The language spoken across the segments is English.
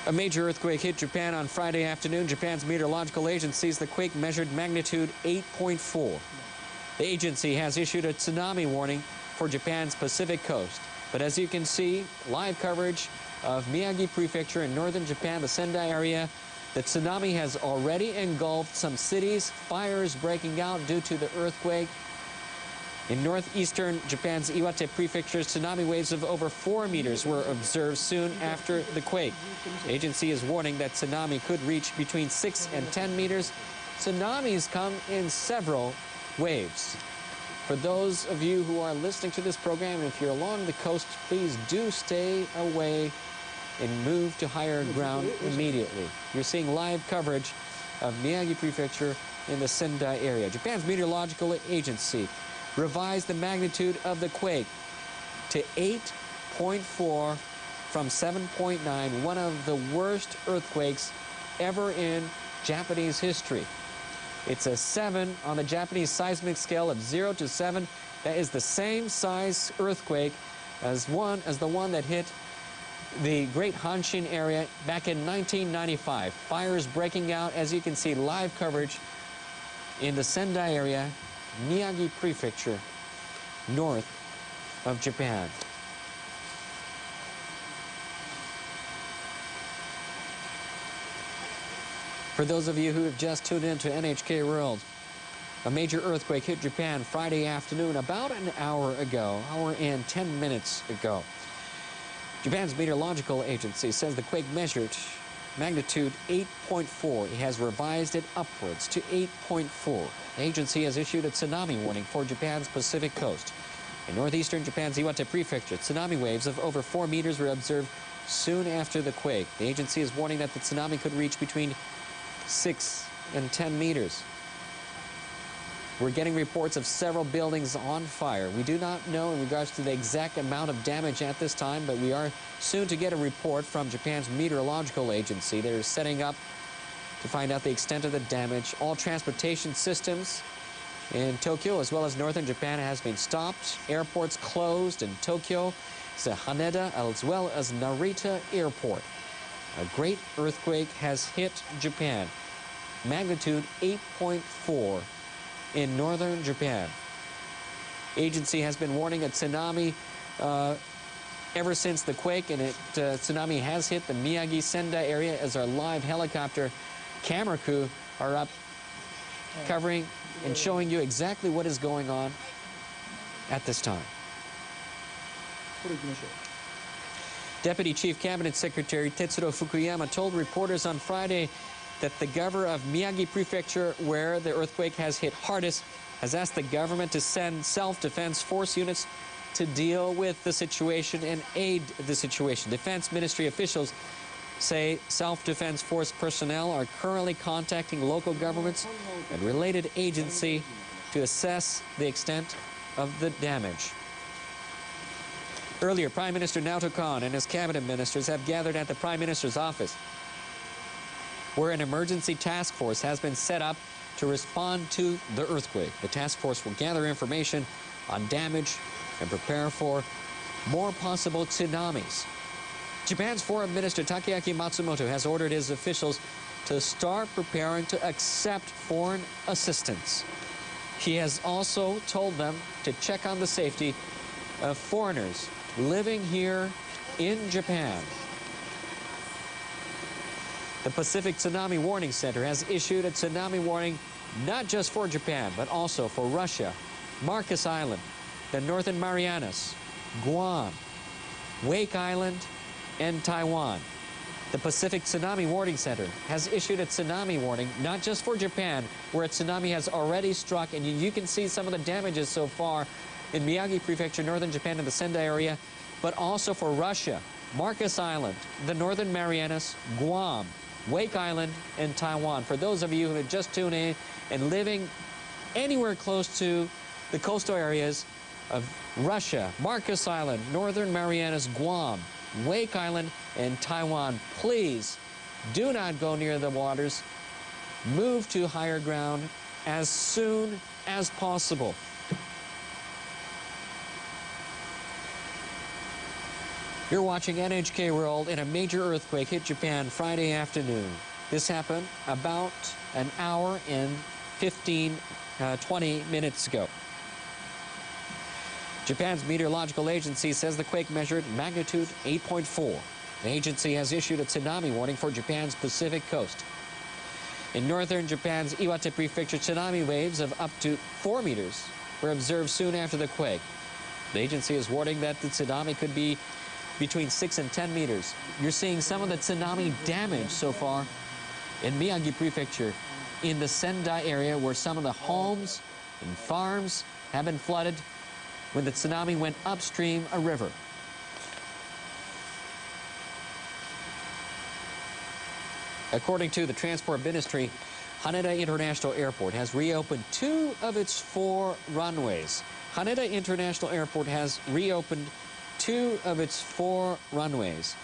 A major earthquake hit Japan on Friday afternoon. Japan's meteorological agency says the quake measured magnitude 8.4. The agency has issued a tsunami warning for Japan's Pacific coast. But as you can see, live coverage of Miyagi Prefecture in northern Japan, the Sendai area, the tsunami has already engulfed some cities, fires breaking out due to the earthquake. In northeastern Japan's Iwate Prefecture, tsunami waves of over 4 meters were observed soon after the quake. The agency is warning that tsunami could reach between 6 and 10 meters. Tsunamis come in several waves. For those of you who are listening to this program, and if you're along the coast, please do stay away and move to higher ground immediately. You're seeing live coverage of Miyagi Prefecture in the Sendai area. Japan's meteorological agency revised the magnitude of the quake to 8.4 from 7.9, one of the worst earthquakes ever in Japanese history. It's a 7 on the Japanese seismic scale of 0 to 7. That is the same size earthquake as the one that hit the Great Hanshin area back in 1995. Fires breaking out, as you can see, live coverage in the Sendai area, Miyagi Prefecture, north of Japan. For those of you who have just tuned in to NHK World, a major earthquake hit Japan Friday afternoon about an hour and 10 minutes ago. Japan's meteorological agency says the quake measured magnitude 8.4. It has revised it upwards to 8.4. The agency has issued a tsunami warning for Japan's Pacific coast. In northeastern Japan's Iwate Prefecture, tsunami waves of over 4 meters were observed soon after the quake. The agency is warning that the tsunami could reach between 6 and 10 meters. We're getting reports of several buildings on fire. We do not know in regards to the exact amount of damage at this time, but we are soon to get a report from Japan's meteorological agency. They're setting up to find out the extent of the damage. All transportation systems in Tokyo as well as northern Japan has been stopped. Airports closed in Tokyo, Haneda, as well as Narita Airport. A great earthquake has hit Japan. Magnitude 8.4 in northern Japan. Agency has been warning a tsunami ever since the quake, and tsunami has hit the Miyagi Sendai area as our live helicopter camera crew are up covering and showing you exactly what is going on at this time. Deputy Chief Cabinet Secretary Tetsuro Fukuyama told reporters on Friday that the governor of Miyagi Prefecture, where the earthquake has hit hardest, has asked the government to send self-defense force units to deal with the situation and aid the situation. Defense Ministry officials say self-defense force personnel are currently contacting local governments and related agencies to assess the extent of the damage. Earlier, Prime Minister Naoto Kan and his cabinet ministers have gathered at the Prime Minister's office, where an emergency task force has been set up to respond to the earthquake. The task force will gather information on damage and prepare for more possible tsunamis. Japan's Foreign Minister Takeaki Matsumoto has ordered his officials to start preparing to accept foreign assistance. He has also told them to check on the safety of foreigners living here in Japan. The Pacific Tsunami Warning Center has issued a tsunami warning not just for Japan, but also for Russia, Marcus Island, the Northern Marianas, Guam, Wake Island, and Taiwan. The Pacific Tsunami Warning Center has issued a tsunami warning not just for Japan, where a tsunami has already struck, and you can see some of the damages so far in Miyagi Prefecture, northern Japan, and the Sendai area, but also for Russia, Marcus Island, the Northern Marianas, Guam, Wake Island, and Taiwan. For those of you who have just tuned in and living anywhere close to the coastal areas of Russia, Marcus Island, Northern Marianas, Guam, Wake Island, and Taiwan, please do not go near the waters. Move to higher ground as soon as possible. You're watching NHK World, and a major earthquake hit Japan Friday afternoon. This happened about an hour and 20 minutes ago. Japan's meteorological agency says the quake measured magnitude 8.4. The agency has issued a tsunami warning for Japan's Pacific coast. In northern Japan's Iwate Prefecture, tsunami waves of up to 4 meters were observed soon after the quake. The agency is warning that the tsunami could be between 6 and 10 meters. You're seeing some of the tsunami damage so far in Miyagi Prefecture, in the Sendai area, where some of the homes and farms have been flooded when the tsunami went upstream a river. According to the Transport Ministry, Haneda International Airport has reopened 2 of its 4 runways. Haneda International Airport has reopened 2 of its 4 runways.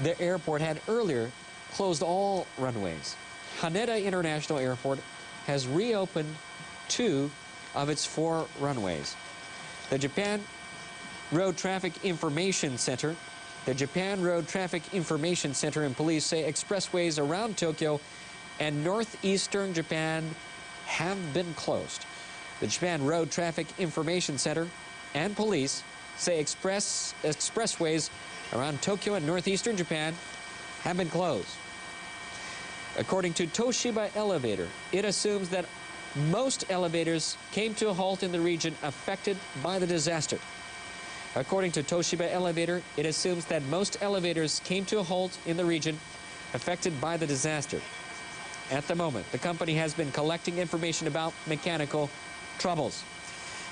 The airport had earlier closed all runways. Haneda International Airport has reopened 2 of its 4 runways. The Japan Road Traffic Information Center and police say expressways around Tokyo and northeastern Japan have been closed. The Japan Road Traffic Information Center and police say expressways around Tokyo and northeastern Japan have been closed. According to Toshiba Elevator, it assumes that most elevators came to a halt in the region affected by the disaster. According to Toshiba Elevator, it assumes that most elevators came to a halt in the region affected by the disaster. At the moment, the company has been collecting information about mechanical troubles.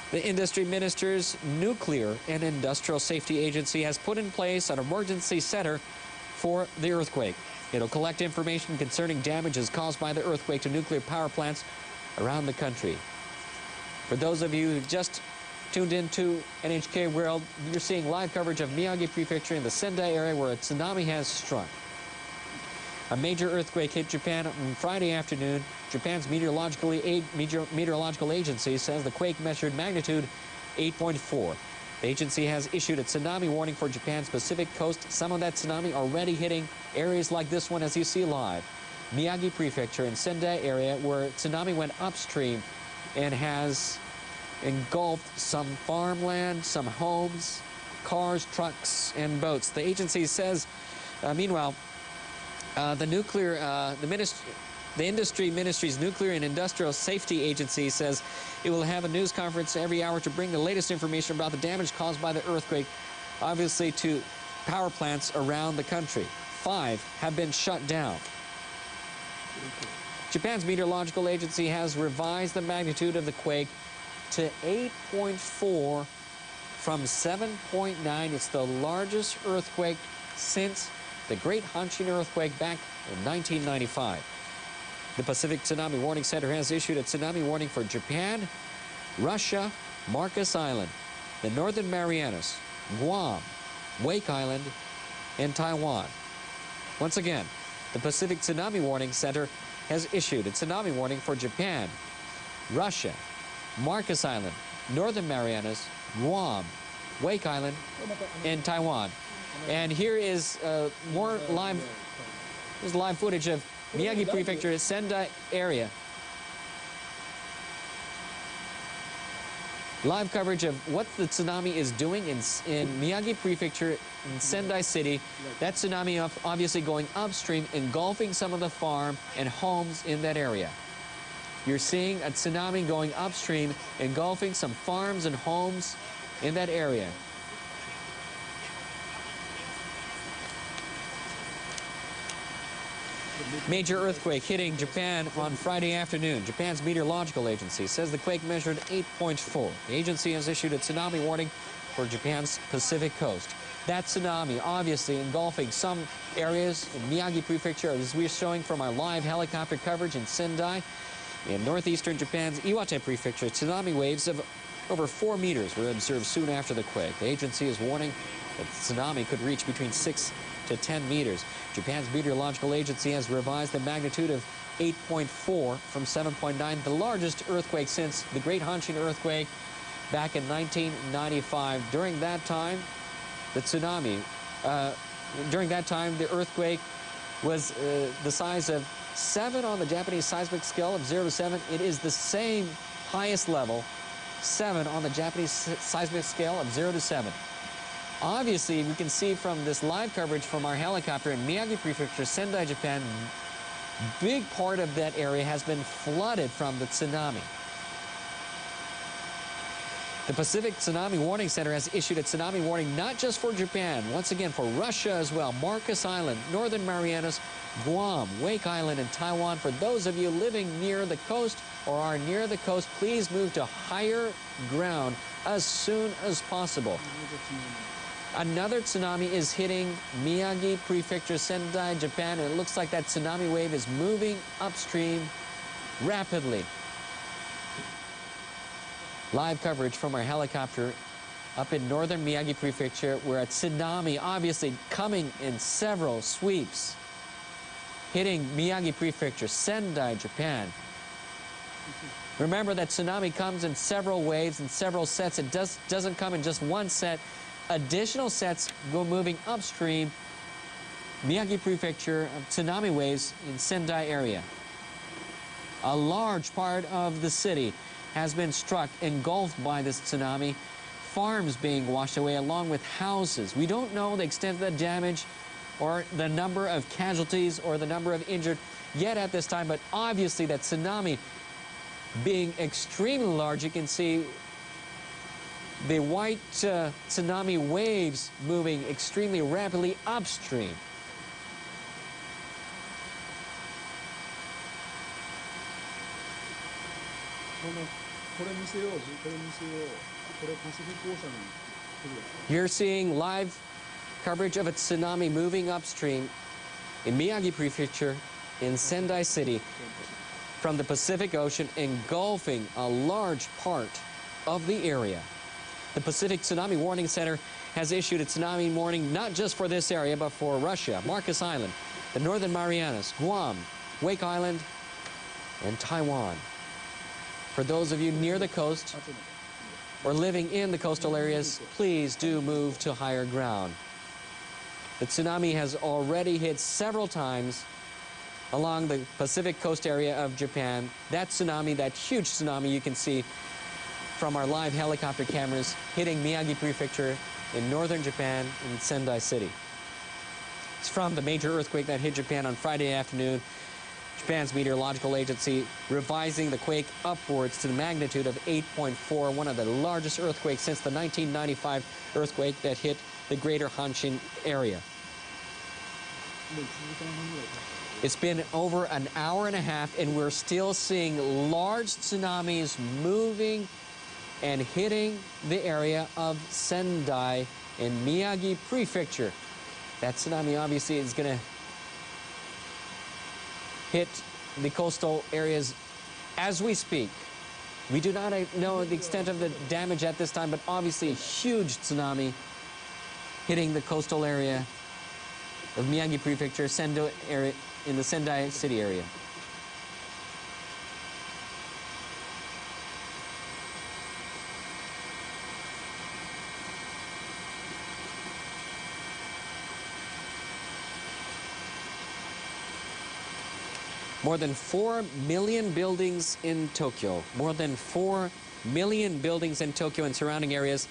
The Industry Minister's Nuclear and Industrial Safety Agency has put in place an emergency center for the earthquake. It'll collect information concerning damages caused by the earthquake to nuclear power plants around the country. For those of you who just tuned into NHK World, you're seeing live coverage of Miyagi Prefecture in the Sendai area where a tsunami has struck. A major earthquake hit Japan on Friday afternoon. Japan's meteorological agency says the quake measured magnitude 8.4. The agency has issued a tsunami warning for Japan's Pacific coast. Some of that tsunami already hitting areas like this one, as you see live. Miyagi Prefecture in Sendai area, where tsunami went upstream and has engulfed some farmland, some homes, cars, trucks, and boats. The agency says, meanwhile, the Industry Ministry's Nuclear and Industrial Safety Agency says it will have a news conference every hour to bring the latest information about the damage caused by the earthquake, obviously to power plants around the country. 5 have been shut down. Japan's meteorological agency has revised the magnitude of the quake to 8.4 from 7.9. It's the largest earthquake since the Great Hanshin earthquake back in 1995. The Pacific Tsunami Warning Center has issued a tsunami warning for Japan, Russia, Marcus Island, the Northern Marianas, Guam, Wake Island, and Taiwan. Once again, the Pacific Tsunami Warning Center has issued a tsunami warning for Japan, Russia, Marcus Island, Northern Marianas, Guam, Wake Island, and Taiwan. And here is more live footage of Miyagi Prefecture, Sendai area. Live coverage of what the tsunami is doing in Miyagi Prefecture in Sendai City. That tsunami obviously going upstream, engulfing some of the farm and homes in that area. You're seeing a tsunami going upstream, engulfing some farms and homes in that area. Major earthquake hitting Japan on Friday afternoon. Japan's meteorological agency says the quake measured 8.4. The agency has issued a tsunami warning for Japan's Pacific coast. That tsunami obviously engulfing some areas in Miyagi Prefecture, as we're showing from our live helicopter coverage in Sendai. In northeastern Japan's Iwate Prefecture, tsunami waves of over 4 meters were observed soon after the quake. The agency is warning that the tsunami could reach between 6 to 10 meters. Japan's meteorological agency has revised the magnitude of 8.4 from 7.9, the largest earthquake since the Great Hanshin earthquake back in 1995. During that time, the tsunami During that time, the earthquake was the size of 7 on the Japanese seismic scale of 0 to 7. It is the same highest level, 7 on the Japanese seismic scale of 0 to 7. Obviously, we can see from this live coverage from our helicopter in Miyagi Prefecture, Sendai, Japan, big part of that area has been flooded from the tsunami. The Pacific Tsunami Warning Center has issued a tsunami warning not just for Japan, once again for Russia as well, Marcus Island, Northern Marianas, Guam, Wake Island, and Taiwan. For those of you living near the coast or are near the coast, please move to higher ground as soon as possible. Another tsunami is hitting Miyagi Prefecture, Sendai, Japan, and it looks like that tsunami wave is moving upstream rapidly. Live coverage from our helicopter up in northern Miyagi Prefecture, where a tsunami obviously coming in several sweeps, hitting Miyagi Prefecture, Sendai, Japan. Remember that tsunami comes in several waves and several sets. It doesn't come in just one set. Additional sets go moving upstream Miyagi Prefecture of tsunami waves in Sendai area. A large part of the city has been struck, engulfed by this tsunami. Farms being washed away along with houses. We don't know the extent of the damage or the number of casualties or the number of injured yet at this time, but obviously that tsunami being extremely large, you can see the white tsunami waves moving extremely rapidly upstream. You're seeing live coverage of a tsunami moving upstream in Miyagi Prefecture in Sendai City from the Pacific Ocean, engulfing a large part of the area. The Pacific Tsunami Warning Center has issued a tsunami warning not just for this area, but for Russia, Marcus Island, the Northern Marianas, Guam, Wake Island, and Taiwan. For those of you near the coast or living in the coastal areas, please do move to higher ground. The tsunami has already hit several times along the Pacific coast area of Japan. That tsunami, that huge tsunami you can see from our live helicopter cameras hitting Miyagi Prefecture in northern Japan in Sendai City. It's from the major earthquake that hit Japan on Friday afternoon. Japan's meteorological agency revising the quake upwards to the magnitude of 8.4, one of the largest earthquakes since the 1995 earthquake that hit the greater Hanshin area. It's been over an hour and a half, and we're still seeing large tsunamis moving and hitting the area of Sendai in Miyagi Prefecture. That tsunami obviously is going to hit the coastal areas as we speak. We do not know the extent of the damage at this time, but obviously a huge tsunami hitting the coastal area of Miyagi Prefecture, Sendai area, in the Sendai City area. More than 4 million buildings in Tokyo, more than 4 million buildings in Tokyo and surrounding areas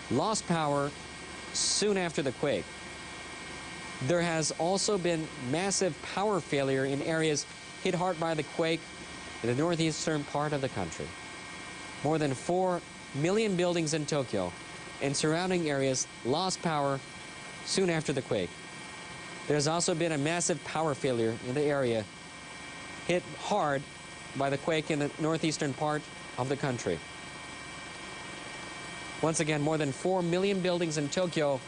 lost power soon after the quake. There has also been massive power failure in areas hit hard by the quake in the northeastern part of the country. More than 4 million buildings in Tokyo and surrounding areas lost power soon after the quake. There's also been a massive power failure in the area hit hard by the quake in the northeastern part of the country. Once again, more than 4 million buildings in Tokyo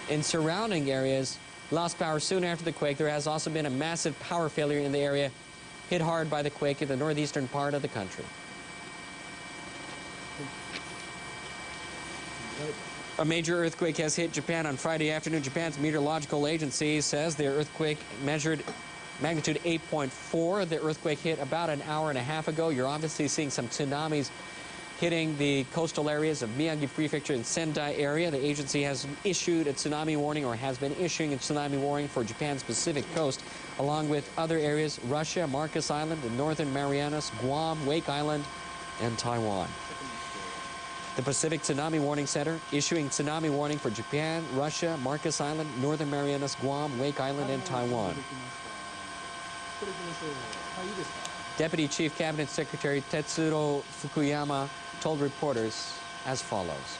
and surrounding areas lost power soon after the quake. There has also been a massive power failure in the area hit hard by the quake in the northeastern part of the country. A major earthquake has hit Japan on Friday afternoon. Japan's meteorological agency says the earthquake measured magnitude 8.4. The earthquake hit about an hour and a half ago. You're obviously seeing some tsunamis hitting the coastal areas of Miyagi Prefecture and Sendai area. The agency has issued a tsunami warning, or has been issuing a tsunami warning for Japan's Pacific coast, along with other areas: Russia, Marcus Island, the Northern Marianas, Guam, Wake Island, and Taiwan. The Pacific Tsunami Warning Center issuing tsunami warning for Japan, Russia, Marcus Island, Northern Marianas, Guam, Wake Island, and Taiwan. Deputy Chief Cabinet Secretary Tetsuro Fukuyama told reporters as follows.